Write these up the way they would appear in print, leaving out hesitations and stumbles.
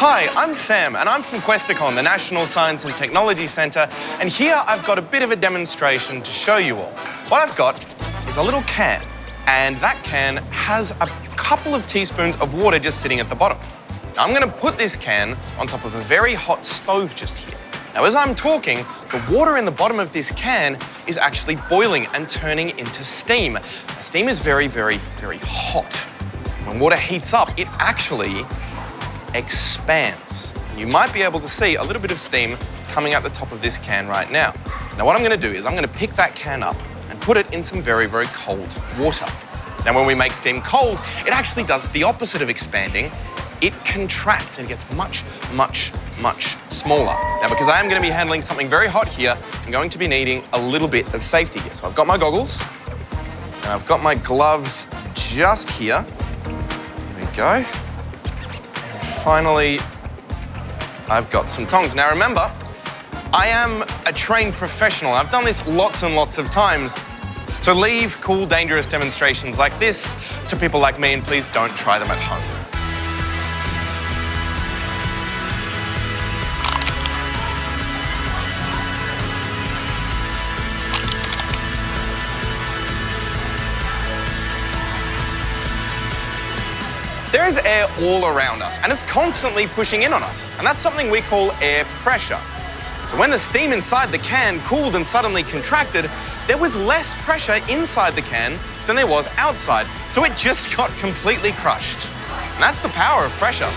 Hi, I'm Sam, and I'm from Questacon, the National Science and Technology Centre, and here I've got a bit of a demonstration to show you all. What I've got is a little can, and that can has a couple of teaspoons of water just sitting at the bottom. Now, I'm going to put this can on top of a very hot stove just here. Now, as I'm talking, the water in the bottom of this can is actually boiling and turning into steam. Now, steam is very, very, very hot. When water heats up, it actually expands. You might be able to see a little bit of steam coming out the top of this can right now. Now, what I'm going to do is I'm going to pick that can up and put it in some very, very cold water. Now, when we make steam cold, it actually does the opposite of expanding. It contracts and gets much, much, much smaller. Now, because I am going to be handling something very hot here, I'm going to be needing a little bit of safety here. So I've got my goggles, and I've got my gloves just here. There we go. Finally, I've got some tongs. Now remember, I am a trained professional. I've done this lots and lots of times. So leave cool, dangerous demonstrations like this to people like me, and please don't try them at home. There is air all around us, and it's constantly pushing in on us, and that's something we call air pressure. So when the steam inside the can cooled and suddenly contracted, there was less pressure inside the can than there was outside, so it just got completely crushed. And that's the power of pressure.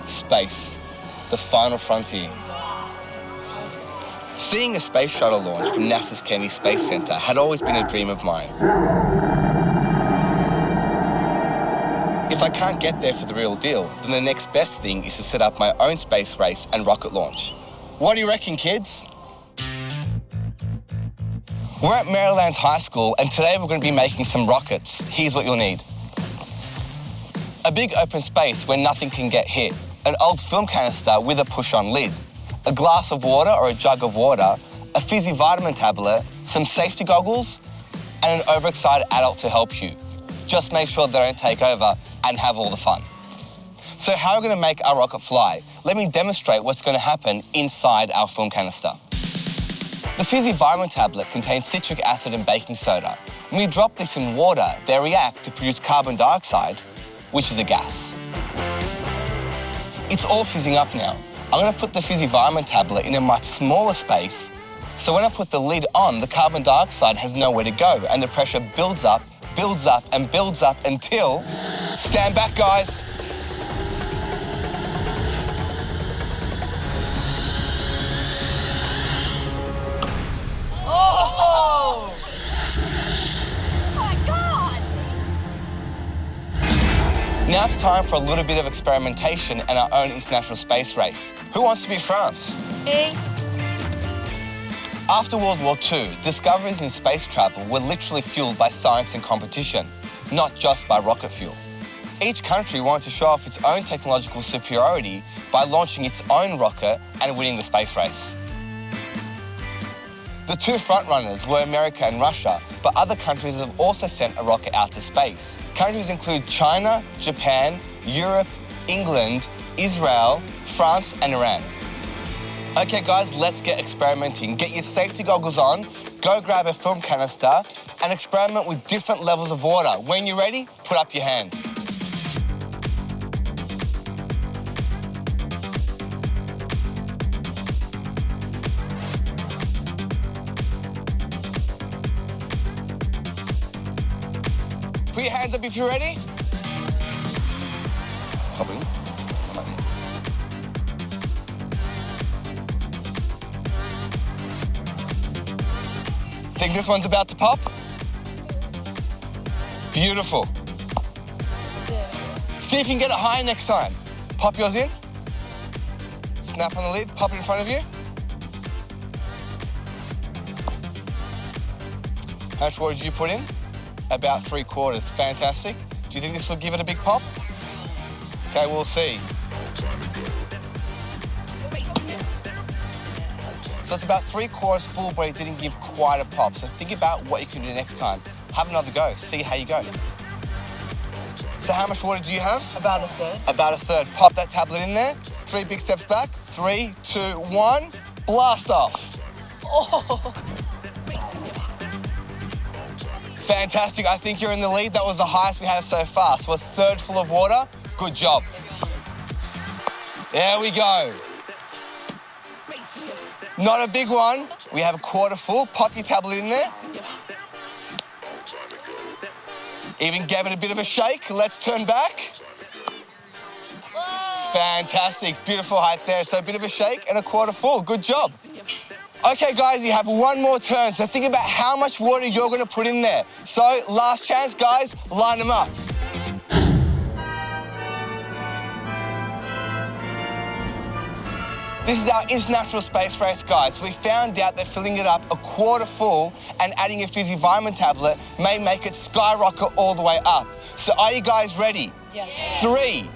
Space. The final frontier. Seeing a space shuttle launch from NASA's Kennedy Space Center had always been a dream of mine. If I can't get there for the real deal, then the next best thing is to set up my own space race and rocket launch. What do you reckon, kids? We're at Maryland High School, and today we're going to be making some rockets. Here's what you'll need. A big open space where nothing can get hit. An old film canister with a push-on lid, a glass of water or a jug of water, a fizzy vitamin tablet, some safety goggles, and an overexcited adult to help you. Just make sure they don't take over and have all the fun. So how are we going to make our rocket fly? Let me demonstrate what's going to happen inside our film canister. The fizzy vitamin tablet contains citric acid and baking soda. When we drop this in water, they react to produce carbon dioxide, which is a gas. It's all fizzing up now. I'm going to put the fizzy vitamin tablet in a much smaller space, so when I put the lid on, the carbon dioxide has nowhere to go, and the pressure builds up, and builds up until... Stand back, guys. Oh! Oh my God! Now it's time for a little bit of experimentation and our own international space race. Who wants to be France? Me. After World War II, discoveries in space travel were literally fueled by science and competition, not just by rocket fuel. Each country wanted to show off its own technological superiority by launching its own rocket and winning the space race. The two frontrunners were America and Russia, but other countries have also sent a rocket out to space. Countries include China, Japan, Europe, England, Israel, France, and Iran. Okay guys, let's get experimenting. Get your safety goggles on, go grab a film canister, and experiment with different levels of water. When you're ready, put up your hand. Put your hands up if you're ready. Pop in. Come on in. Think this one's about to pop? Beautiful. See if you can get it higher next time. Pop yours in. Snap on the lid, pop it in front of you. How much water did you put in? About 3/4. Fantastic. Do you think this will give it a big pop? Okay, we'll see. So it's about 3/4 full, but it didn't give quite a pop. So think about what you can do next time. Have another go, see how you go. So how much water do you have? About a third. About a third. Pop that tablet in there. 3 big steps back. 3, 2, 1. Blast off. Oh. Fantastic. I think you're in the lead. That was the highest we have so far. So a third full of water. Good job. There we go. Not a big one. We have a 1/4 full. Pop your tablet in there. Even gave it a bit of a shake. Let's turn back. Fantastic, beautiful height there. So a bit of a shake and a 1/4 full, good job. Okay guys, you have one more turn. So think about how much water you're gonna put in there. So last chance, guys, line them up. This is our international space race, guys. So we found out that filling it up a 1/4 full and adding a fizzy vitamin tablet may make it skyrocket all the way up. So are you guys ready? Yeah. 3,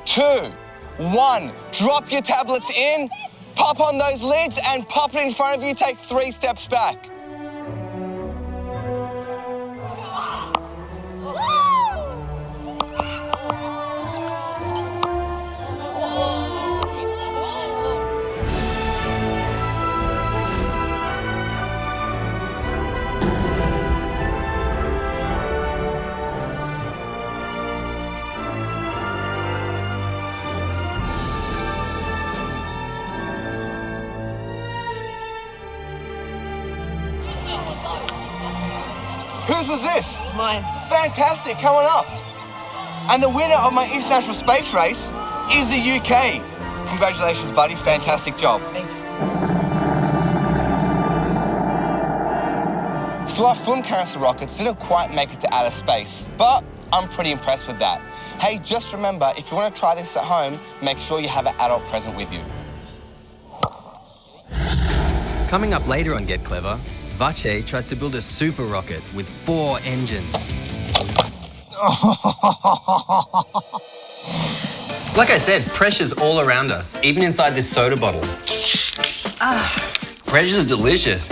2, 1. Drop your tablets in, pop on those lids and pop it in front of you. Take 3 steps back. Whose was this? Mine. Fantastic, coming up. And the winner of my international space race is the UK. Congratulations, buddy, fantastic job. Thank you. So our film canister rockets didn't quite make it to outer space, but I'm pretty impressed with that. Hey, just remember, if you want to try this at home, make sure you have an adult present with you. Coming up later on Get Clever, Vatché tries to build a super rocket with 4 engines. Like I said, pressure's all around us, even inside this soda bottle. Pressure's delicious.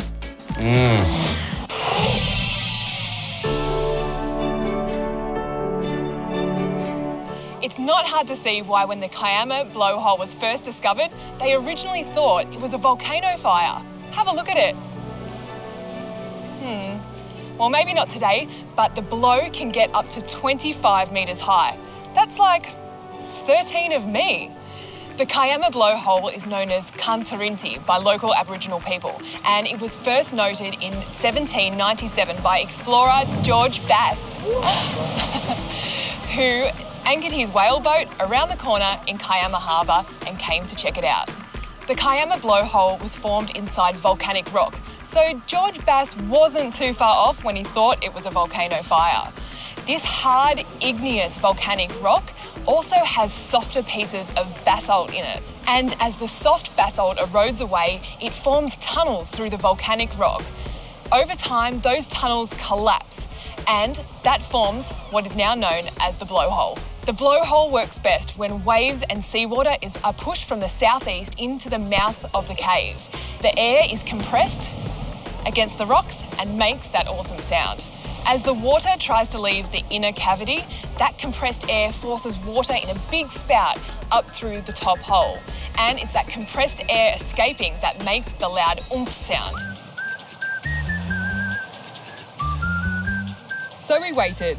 It's not hard to see why when the Kyama Blowhole was first discovered, they originally thought it was a volcano fire. Have a look at it. Well, maybe not today, but the blow can get up to 25 metres high. That's like 13 of me. The Kyama Blowhole is known as Kantarinti by local Aboriginal people, and it was first noted in 1797 by explorer George Bass, who anchored his whaleboat around the corner in Kyama Harbour and came to check it out. The Kyama Blowhole was formed inside volcanic rock, so George Bass wasn't too far off when he thought it was a volcano fire. This hard, igneous volcanic rock also has softer pieces of basalt in it. And as the soft basalt erodes away, it forms tunnels through the volcanic rock. Over time, those tunnels collapse, and that forms what is now known as the blowhole. The blowhole works best when waves and seawater are pushed from the southeast into the mouth of the cave. The air is compressed against the rocks and makes that awesome sound. As the water tries to leave the inner cavity, that compressed air forces water in a big spout up through the top hole. And it's that compressed air escaping that makes the loud oomph sound. So we waited,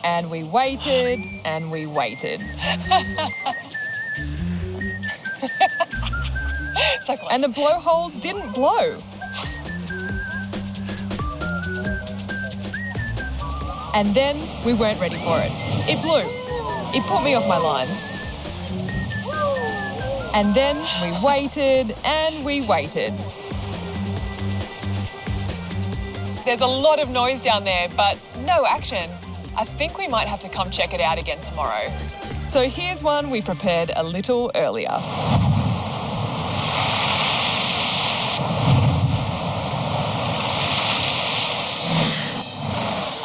and we waited, and we waited. So close. And the blowhole didn't blow. And then we weren't ready for it. It blew. It put me off my lines. And then we waited and we waited. There's a lot of noise down there, but no action. I think we might have to come check it out again tomorrow. So here's one we prepared a little earlier.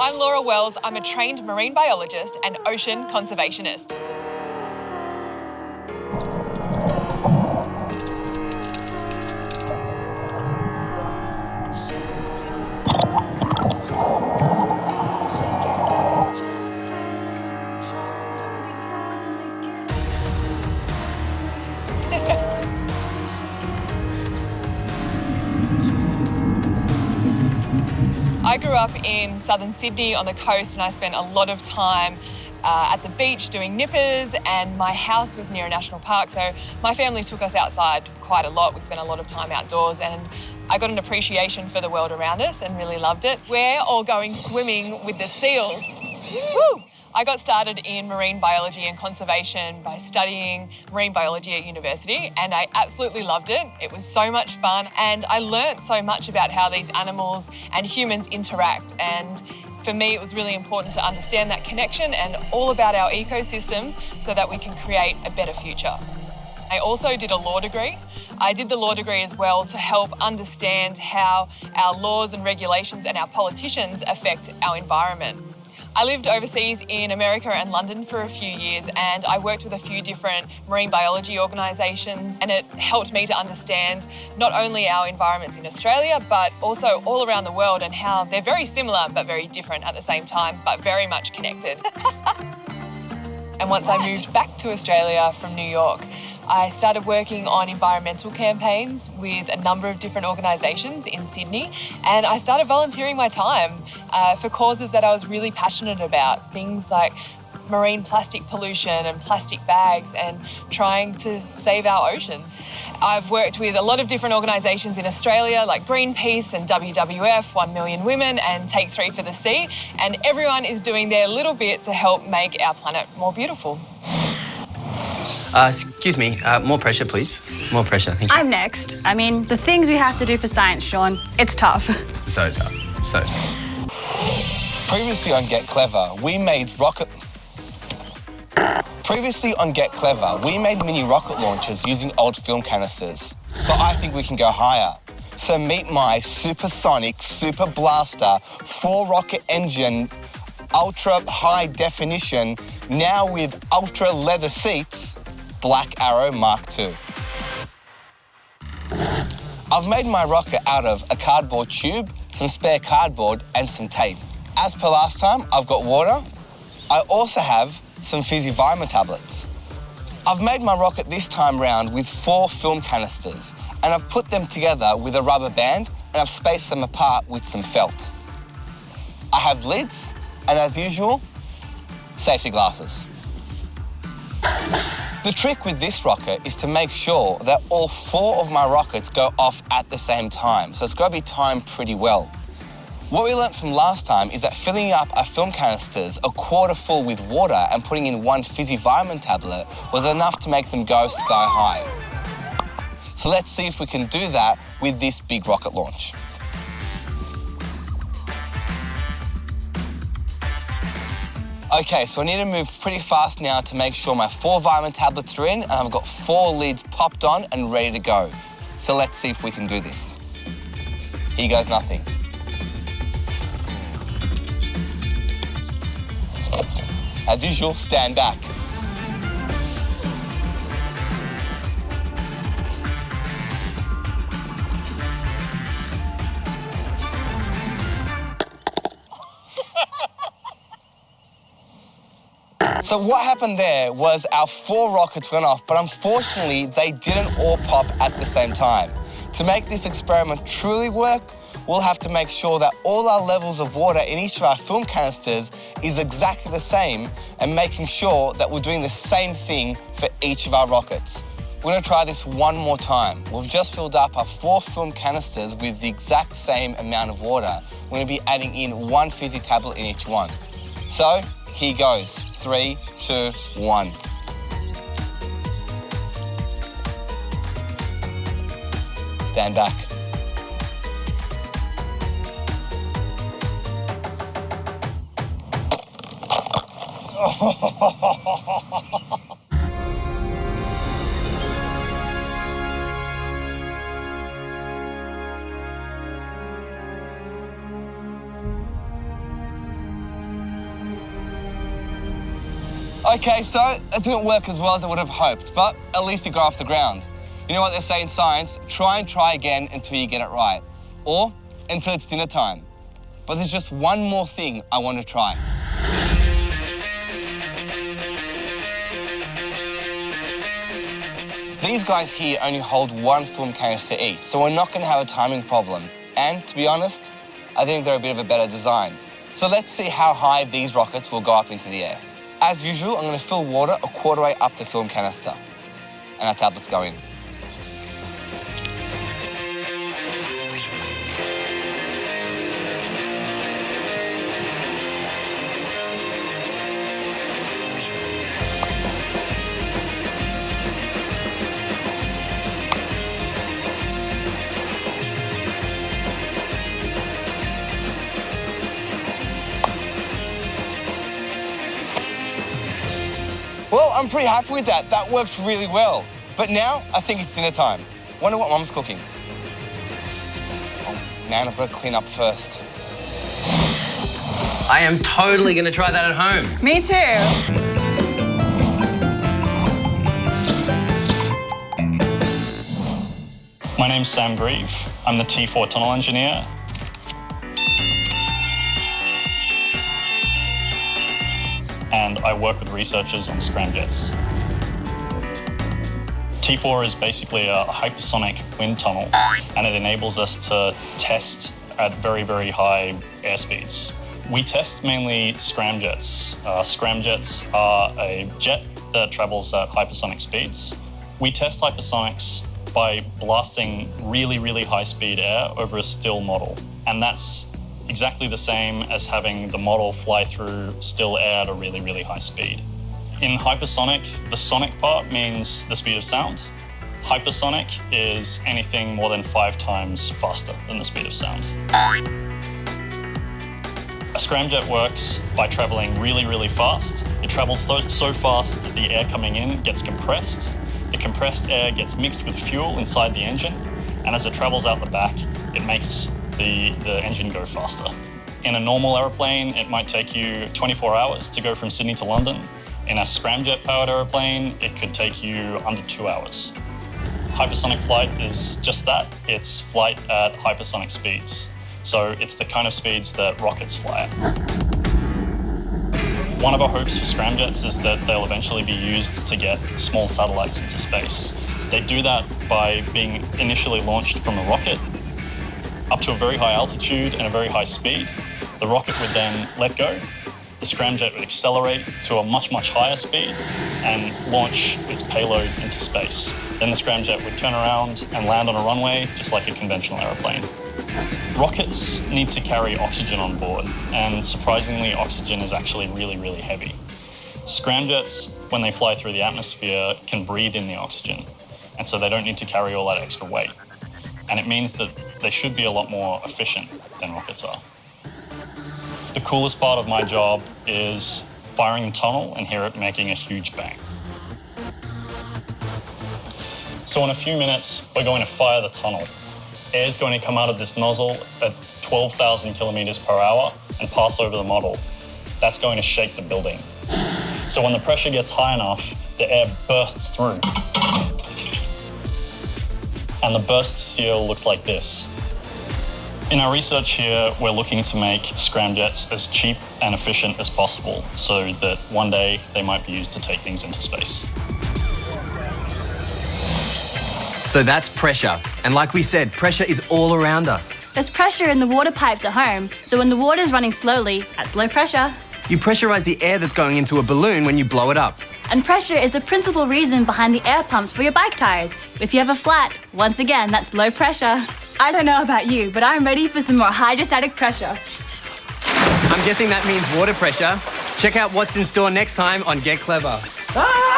I'm Laura Wells. I'm a trained marine biologist and ocean conservationist. I grew up in southern Sydney on the coast, and I spent a lot of time at the beach doing nippers, and my house was near a national park, so my family took us outside quite a lot. We spent a lot of time outdoors, and I got an appreciation for the world around us and really loved it. We're all going swimming with the seals. Woo! I got started in marine biology and conservation by studying marine biology at university, and I absolutely loved it. It was so much fun, and I learnt so much about how these animals and humans interact. And for me, it was really important to understand that connection and all about our ecosystems so that we can create a better future. I also did a law degree. I did the law degree as well to help understand how our laws and regulations and our politicians affect our environment. I lived overseas in America and London for a few years, and I worked with a few different marine biology organisations, and it helped me to understand not only our environments in Australia, but also all around the world, and how they're very similar but very different at the same time, but very much connected. And once I moved back to Australia from New York, I started working on environmental campaigns with a number of different organisations in Sydney, and I started volunteering my time for causes that I was really passionate about, things like marine plastic pollution and plastic bags, and trying to save our oceans. I've worked with a lot of different organisations in Australia like Greenpeace and WWF, 1 Million Women and Take 3 for the Sea, and everyone is doing their little bit to help make our planet more beautiful. Excuse me, more pressure, please. More pressure, thank you. I'm next. I mean, the things we have to do for science, Sean, it's tough. So tough, so tough. Previously on Get Clever, we made mini rocket launchers using old film canisters. But I think we can go higher. So meet my supersonic, super blaster, 4-rocket engine, ultra high definition, now with ultra leather seats, Black Arrow Mark II. I've made my rocket out of a cardboard tube, some spare cardboard and some tape. As per last time, I've got water. I also have some fizzy vitamin tablets. I've made my rocket this time round with 4 film canisters, and I've put them together with a rubber band, and I've spaced them apart with some felt. I have lids, and as usual, safety glasses. The trick with this rocket is to make sure that all 4 of my rockets go off at the same time, so it's got to be timed pretty well. What we learnt from last time is that filling up our film canisters a quarter full with water and putting in 1 fizzy vitamin tablet was enough to make them go sky high. So let's see if we can do that with this big rocket launch. Okay, so I need to move pretty fast now to make sure my 4 vitamin tablets are in, and I've got 4 lids popped on and ready to go. So let's see if we can do this. Here goes nothing. As usual, stand back. So what happened there was our 4 rockets went off, but unfortunately they didn't all pop at the same time. To make this experiment truly work, we'll have to make sure that all our levels of water in each of our film canisters is exactly the same, and making sure that we're doing the same thing for each of our rockets. We're going to try this one more time. We've just filled up our 4 film canisters with the exact same amount of water. We're going to be adding in 1 fizzy tablet in each one. So here goes. 3, 2, 1. Stand back. Okay, so it didn't work as well as I would have hoped, but at least it got off the ground. You know what they say in science? Try and try again until you get it right, or until it's dinner time. But there's just one more thing I want to try. These guys here only hold 1 film canister each, so we're not going to have a timing problem. And to be honest, I think they're a bit of a better design. So let's see how high these rockets will go up into the air. As usual, I'm going to fill water a quarter way up the film canister. And our tablets go in. Well, I'm pretty happy with that. That worked really well. But now, I think it's dinner time. Wonder what Mum's cooking. Oh, man, I've got to clean up first. I am totally going to try that at home. Me too. My name's Sam Grieve. I'm the T4 tunnel engineer. And I work with researchers on scramjets. T4 is basically a hypersonic wind tunnel, and it enables us to test at very, very high airspeeds. We test mainly scramjets. Scramjets are a jet that travels at hypersonic speeds. We test hypersonics by blasting really, really high-speed air over a still model, and that's exactly the same as having the model fly through still air at a really, really high speed. In hypersonic, the sonic part means the speed of sound. Hypersonic is anything more than 5 times faster than the speed of sound. A scramjet works by traveling really, really fast. It travels so fast that the air coming in gets compressed. The compressed air gets mixed with fuel inside the engine, and as it travels out the back, it makes the engine go faster. In a normal aeroplane, it might take you 24 hours to go from Sydney to London. In a scramjet-powered aeroplane, it could take you under 2 hours. Hypersonic flight is just that. It's flight at hypersonic speeds. So it's the kind of speeds that rockets fly at. One of our hopes for scramjets is that they'll eventually be used to get small satellites into space. They do that by being initially launched from a rocket up to a very high altitude and a very high speed. The rocket would then let go. The scramjet would accelerate to a much, much higher speed and launch its payload into space. Then the scramjet would turn around and land on a runway, just like a conventional aeroplane. Rockets need to carry oxygen on board, and surprisingly, oxygen is actually really, really heavy. Scramjets, when they fly through the atmosphere, can breathe in the oxygen, and so they don't need to carry all that extra weight. And it means that they should be a lot more efficient than rockets are. The coolest part of my job is firing the tunnel and hear it making a huge bang. So in a few minutes, we're going to fire the tunnel. Air is going to come out of this nozzle at 12,000 kilometers per hour and pass over the model. That's going to shake the building. So when the pressure gets high enough, the air bursts through. And the burst seal looks like this. In our research here, we're looking to make scramjets as cheap and efficient as possible so that one day they might be used to take things into space. So that's pressure. And like we said, pressure is all around us. There's pressure in the water pipes at home, so when the water's running slowly, that's low pressure. You pressurize the air that's going into a balloon when you blow it up. And pressure is the principal reason behind the air pumps for your bike tires. If you have a flat, once again, that's low pressure. I don't know about you, but I'm ready for some more hydrostatic pressure. I'm guessing that means water pressure. Check out what's in store next time on Get Clever. Bye!